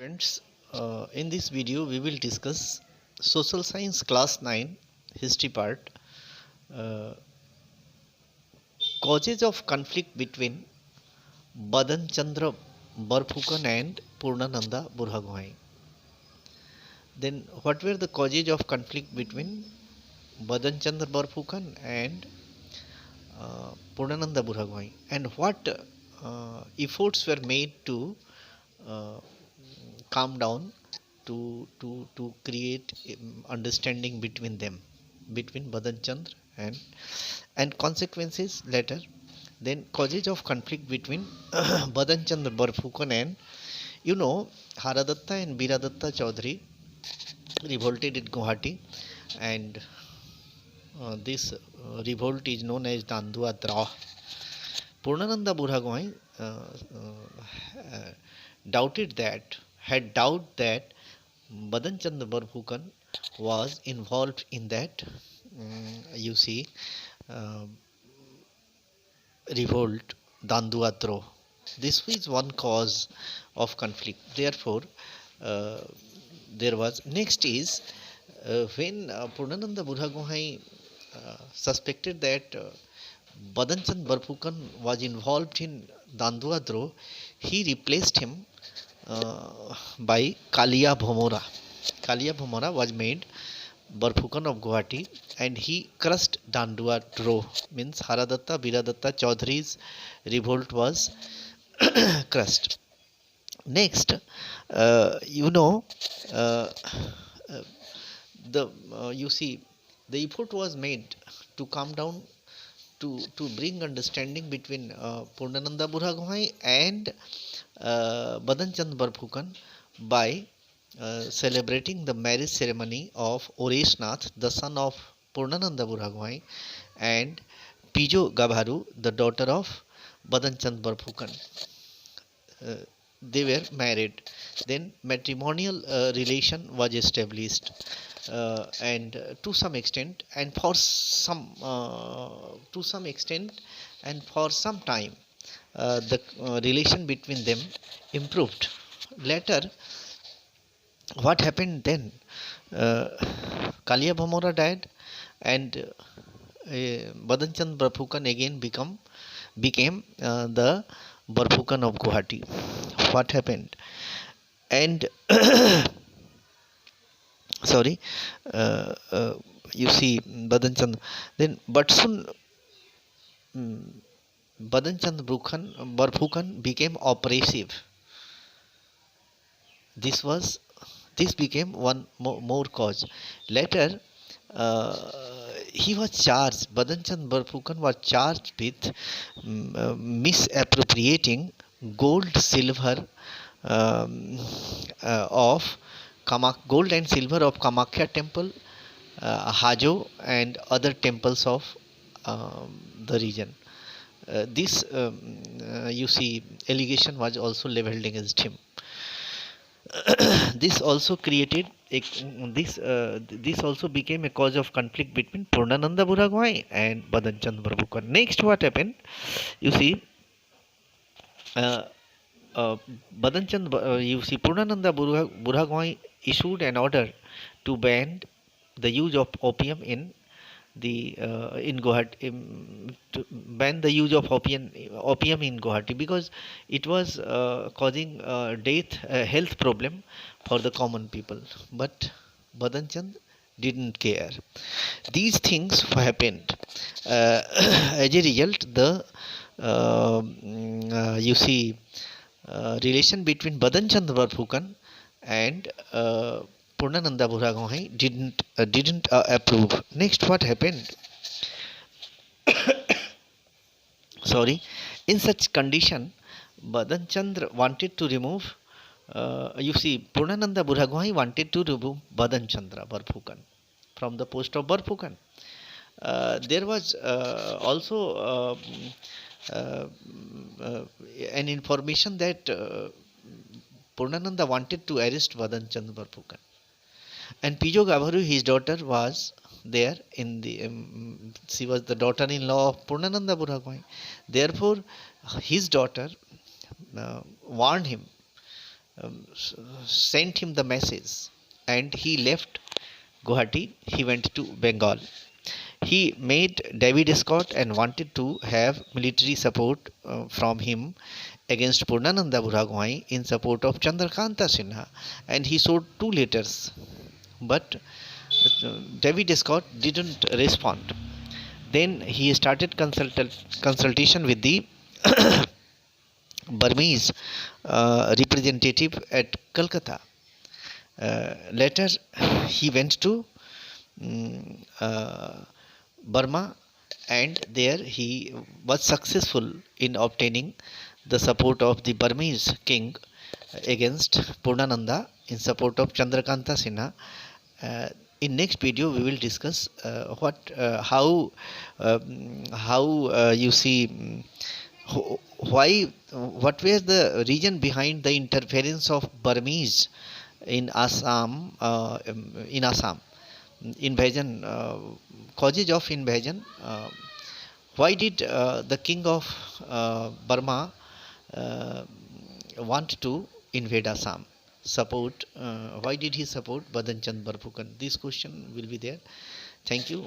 Friends, in this video we will discuss social science class 9 history part, uh, causes of conflict between Badan Chandra Barphukan and Purnananda Burhagohai. Then what were the causes of conflict between Badan Chandra Barphukan and Purnananda Burhagohai, and what efforts were made to uh, calm down, to create understanding between them, between Badan Chandra and consequences later. Then causes of conflict between Badan Chandra Barphukan and Haradatta and Biradatta Chaudhary revolted in Guwahati, and this revolt is known as Dandua Draw. Purnananda Burhagohai doubted that, had doubt that Badan Chandra Barphukan was involved in that, you see, uh, revolt, Danduatro. This is one cause of conflict. Therefore, uh, there was. Next is when Purnananda Burhagohai suspected that Badanchand Barphukan was involved in Danduadro, he replaced him by Kalia Bhomora. Kalia Bhomora was made Barphukan of Guwahati, and he crushed Dandua Dro. Means Haradatta Biradatta Chaudhary's revolt was crushed. Next, uh, you know, uh, uh, the you see, the effort was made to calm down, to bring understanding between Purnananda Burhagohai and Badanchand Barphukan by celebrating the marriage ceremony of Oreshnath, the son of Purnananda Burhagohai, and Pijo Gabharu, the daughter of Badanchand Barphukan. Uh, they were married. Then matrimonial relation was established, and to some extent, and for some to some extent, and for some time, the relation between them improved. Later, what happened then? Uh, Kalia Bhamora died, and Badanchand Barphukan again became the Barphukan of Guwahati. What happened? And sorry, uh, uh, you see Badanchand. Then, but soon Badanchand Barphukan became oppressive. This was this became one more cause. Later, he was charged. Badanchand Barphukan was charged with misappropriating gold, silver of gold and silver of Kamakhya temple, Hajo, and other temples of the region. This you see allegation was also leveled against him. This also created this also became a cause of conflict between Purnananda Burhagohai and Badanchand Barphukan. Next, what happened? You see, uh, Badanchand, you see, Purnananda Burhagohai issued an order to ban the use of opium in Guwahati, to ban the use of opium in Guwahati, because it was causing health problem for the common people. But Badanchand didn't care. These things happened. As a result, the you see relation between Badanchand Barphukan and Purnananda Burhagohai didn't approve. Next, what happened? Sorry, in such condition, Badan Chandra wanted to remove. You see, Purnananda Burhagohai wanted to remove Badan Chandra Barphukan from the post of Barphukan. There was also uh, uh, an information that Purnananda wanted to arrest Badan Chandra Barphukan, and Pijo Gabharu, his daughter, was there in the. She was the daughter-in-law of Purnananda Burhagohai. Therefore, his daughter warned him sent him the message, and he left Guwahati. He went to Bengal. He made David Scott and wanted to have military support from him against Purnananda Buragwai in support of Chandrakanta Sinha, and he showed two letters, but David Scott didn't respond. Then he started consultation with the Burmese representative at Calcutta. Later, he went to Burma, and there he was successful in obtaining the support of the Burmese king against Purnananda in support of Chandrakanta Sinha. In next video we will discuss how you see why what was the reason behind the interference of Burmese in Assam invasion, causes of invasion. Why did the king of Burma uh, want to invade Assam? Support. Why did he support Badan Chand Barphukan? This question will be there. Thank you.